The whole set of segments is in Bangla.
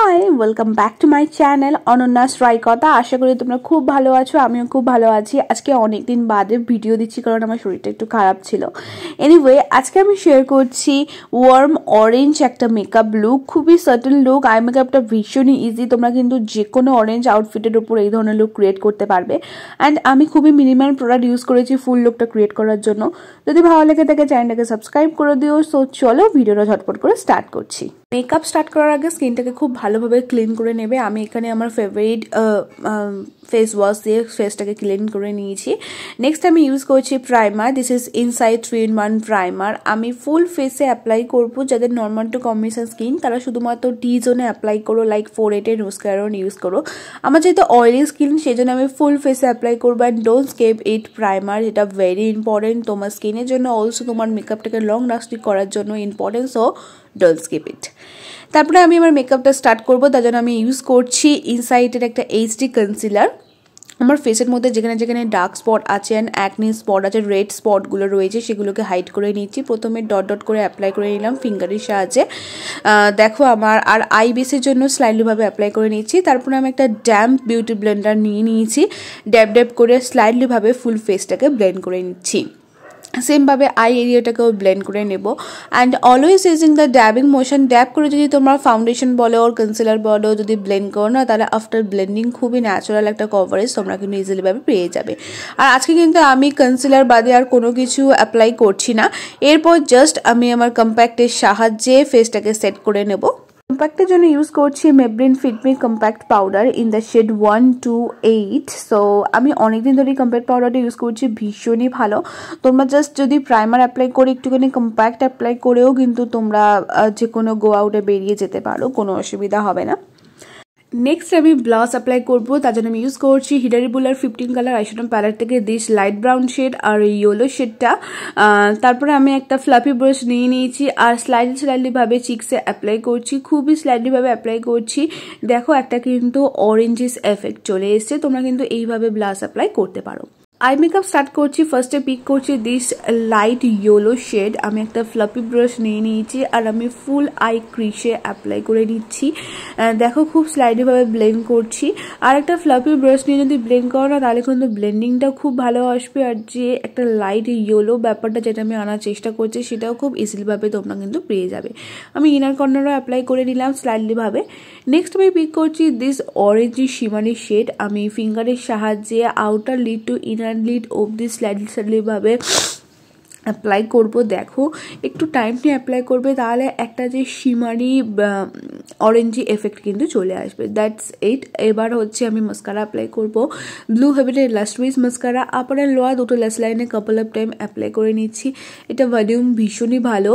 High welcome back to my channel Ananya's Raykotha. আশা করি তোমরা খুব ভালো আছো, আমিও খুব ভালো আছি। আজকে অনেকদিন বাদে ভিডিও দিচ্ছি কারণ আমার শরীরটা একটু খারাপ ছিল। এনিওয়ে আজকে আমি শেয়ার করছি ওয়ার্ম অরেঞ্জ একটা মেকআপ লুক, খুবই সাটল লুক। আই মেকআপটা ভীষণই ইজি, তোমরা কিন্তু যে কোনো অরেঞ্জ আউটফিটের উপর এই ধরনের লুক ক্রিয়েট করতে পারবে। অ্যান্ড আমি খুবই মিনিমাল প্রোডাক্ট ইউজ করেছি ফুল লুকটা ক্রিয়েট করার জন্য। যদি ভালো লেগে থাকে চ্যানেলটাকে সাবস্ক্রাইব করে দিও। সো চলো ভিডিওটা ঝটপট করে স্টার্ট করছি। মেকআপ স্টার্ট করার আগে স্কিনটাকে খুব ভালোভাবে ক্লিন করে নেবে। আমি এখানে আমার ফেভারিট ফেস ওয়াশ দিয়ে ফেসটাকে ক্লিন করে নিয়েছি। নেক্সট আমি ইউজ করছি primer. This is inside 3-in-1 primer. আমি ফুল ফেসে অ্যাপ্লাই করবো। যাদের নর্মাল টু কম্বিনেশন স্কিন তারা শুধুমাত্র টি জোনে অ্যাপ্লাই করো, লাইক 4/8 নোস্কারন ইউজ করো। আমার যেহেতু অয়েলি স্কিন সেই জন্য আমি ফুল ফেসে অ্যাপ্লাই করবো। And don't skip it primer, এটা ভেরি ইম্পর্টেন্ট তোমার স্কিনের জন্য, অলসো তোমার মেকআপটাকে লং লাস্টিং করার জন্য ইম্পর্টেন্ট। সো ডোন্ট স্কিপ ইট। তারপরে আমি আমার মেকআপটা স্টার্ট করবো। তার জন্য আমি ইউজ করছি ইনসাইটের একটা এইচডি কনসিলার। আমার ফেসের মধ্যে যেখানে যেখানে ডার্ক স্পট আছে অ্যান্ড অ্যাকনি স্পট আছে, রেড স্পটগুলো রয়েছে, সেগুলোকে হাইড করে নিচ্ছি। প্রথমে ডট ডট করে অ্যাপ্লাই করে নিলাম ফিঙ্গারের সাহায্যে। দেখো আমার আর আই বেসের জন্য স্লাইডলিভাবে অ্যাপ্লাই করে নিচ্ছি। তারপরে আমি একটা ড্যাম্প বিউটি ব্লেন্ডার নিয়ে নিয়েছি। ড্যাব ড্যাব করে স্লাইডলিভাবে ফুল ফেসটাকে ব্লেন্ড করে নিচ্ছি। সেমভাবে আই এরিয়াটাকেও ব্লেন্ড করে নেব। And always using the dabbing motion. Dab করে যদি তোমার ফাউন্ডেশন বলো ওর কনসিলার বলো যদি ব্লেন্ড করো না, তাহলে আফটার ব্লেন্ডিং খুবই ন্যাচারাল একটা কভারেজ তোমরা কিন্তু ইজিলিভাবে পেয়ে যাবে। আর আজকে কিন্তু আমি কনসিলার বাদে আর কোনো কিছু অ্যাপ্লাই করছি না। এরপর জাস্ট আমি আমার কম্প্যাক্টের সাহায্যে ফেসটাকে সেট করে নেব। কম্প্যাক্টের জন্য ইউজ করছি Maybelline Fit Me compact powder in the shade 128। So আমি অনেকদিন ধরে কম্প্যাক্ট পাউডারটা ইউজ করছি, ভীষণই ভালো। তোমরা জাস্ট যদি প্রাইমার অ্যাপ্লাই করে একটুখানি কম্প্যাক্ট অ্যাপ্লাই করেও কিন্তু তোমরা যে কোনো গো আউটে বেরিয়ে যেতে পারো, কোনো অসুবিধা হবে না। নেক্সট আমি ব্লাশ অ্যাপ্লাই করবো। তার জন্য আমি ইউজ করছি হিডারি বুলার 15 কালার আইশ্যাডো প্যালেট থেকে দিস লাইট ব্রাউন শেড আর ইয়েলো শেডটা। তারপরে আমি একটা ফ্লাফি ব্রাশ নিয়ে নিয়েছি আর স্লাইডলিভাবে চিক্সে অ্যাপ্লাই করছি, খুবই স্লাইডলিভাবে অ্যাপ্লাই করছি। দেখো একটা কিন্তু অরেঞ্জিস এফেক্ট চলে এসছে। তোমরা কিন্তু এইভাবে ব্লাশ অ্যাপ্লাই করতে পারো। আই মেকআপ স্টার্ট করছি। ফার্স্টে পিক করছি দিস লাইট ইয়েলো শেড। আমি একটা ফ্লাফি ব্রাশ নিয়ে নিয়েছি আর আমি ফুল আই ক্রিসে অ্যাপ্লাই করে নিচ্ছি। দেখো খুব স্লাইডলিভাবে ব্লেন্ড করছি। আর একটা ফ্লাফি ব্রাশ নিয়ে যদি ব্লেন্ড করো না তাহলে কিন্তু ব্লেন্ডিংটা খুব ভালো আসবে। আর যে একটা লাইট ইয়েলো ব্যাপারটা যেটা আমি আনার চেষ্টা করছি সেটাও খুব ইজিলিভাবে তোমরা কিন্তু পেয়ে যাবে। আমি ইনার কর্নারও অ্যাপ্লাই করে নিলাম স্লাইডলিভাবে। নেক্সট আমি পিক করছি দিস অরেঞ্জ শিমারি শেড। আমি ফিঙ্গারের সাহায্যে outer lead to inner lead অবধি স্লাইডলিভাবে অ্যাপ্লাই করবো। দেখো একটু টাইম নিয়ে অ্যাপ্লাই করবে, তাহলে একটা যে শিমারি অরেঞ্জি এফেক্ট কিন্তু চলে আসবে। That's it. এবার হচ্ছে আমি মাস্কারা অ্যাপ্লাই করবো। ব্লু হেভেনের lash wiz mascara upper and lower দুটো লেস লাইনে কাপল অফ টাইম অ্যাপ্লাই করে নিচ্ছি। এটা ভলিউম ভীষণই ভালো।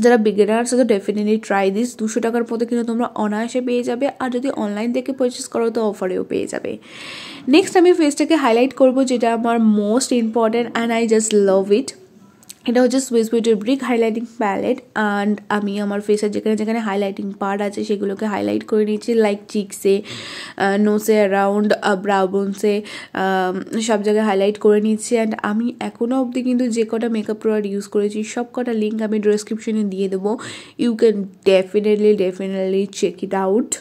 যারা বিগিনার্স আছে ডেফিনেটলি ট্রাই দিস। 200 টাকার মধ্যে কিন্তু তোমরা অনায়াসে পেয়ে যাবে। আর যদি অনলাইন থেকে পারচেস করো তো অফারেও পেয়ে যাবে। নেক্সট আমি ফেসটাকে হাইলাইট করবো, যেটা আমার most important and I just love it. এটা হচ্ছে সুইস বিউটির ব্রিক হাইলাইটিং প্যালেট। অ্যান্ড আমি আমার ফেসের যেখানে যেখানে হাইলাইটিং পার্ট আছে সেগুলোকে হাইলাইট করে নিয়েছি, লাইক চিকসে, নোসে অ্যারাউন্ড, ব্রাউ বোনসে, সব জায়গায় হাইলাইট করে নিচ্ছি। অ্যান্ড আমি এখনও অবধি কিন্তু যে কটা মেকআপ প্রোডাক্ট ইউজ করেছি সব কটা লিঙ্ক আমি ডিসক্রিপশনে দিয়ে দেবো। You can definitely check it out.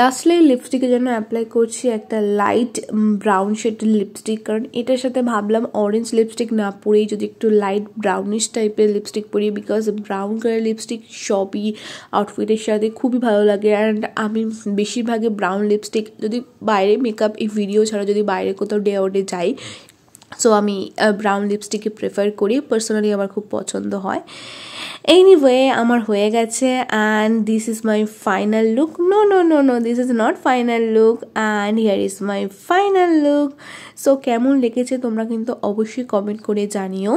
Lastly লিপস্টিকের জন্য অ্যাপ্লাই করছি একটা লাইট ব্রাউন শেডের লিপস্টিক, কারণ এটার সাথে ভাবলাম অরেঞ্জ লিপস্টিক না পরেই যদি একটু লাইট ব্রাউনিশ টাইপের লিপস্টিক পরি, বিকজ ব্রাউন কালার লিপস্টিক সবই আউটফিটের সাথে খুবই ভালো লাগে। অ্যান্ড আমি বেশিরভাগই ব্রাউন লিপস্টিক যদি বাইরে মেকআপ এই ভিডিও ছাড়া যদি বাইরে কোথাও ডে আউটে যাই, সো আমি ব্রাউন লিপস্টিকে প্রেফার করি, পার্সোনালি আমার খুব পছন্দ হয়। এনিওয়ে আমার হয়ে গেছে and this is my final look. No this is not final look and here is my final look. So কেমন লেগেছে তোমরা কিন্তু অবশ্যই কমেন্ট করে জানিও।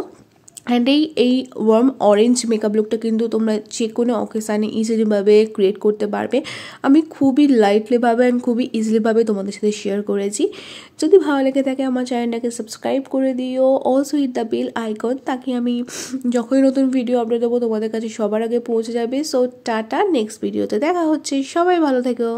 অ্যান্ড এই ওয়ার্ম অরেঞ্জ মেকআপ লুকটা কিন্তু তোমরা যে কোনো অকেশানে ইজিলিভাবে ক্রিয়েট করতে পারবে। আমি খুবই লাইটলিভাবে অ্যান্ড খুবই ইজিলিভাবে তোমাদের সাথে শেয়ার করেছি। যদি ভালো লেগে থাকে আমার চ্যানেলটাকে সাবস্ক্রাইব করে দিও, also hit the bell icon, তাকে আমি যখনই নতুন ভিডিও আপলোড দেবো তোমাদের কাছে সবার আগে পৌঁছে যাবে। সো টাটা, নেক্সট ভিডিওতে দেখা হচ্ছে। সবাই ভালো থেকো।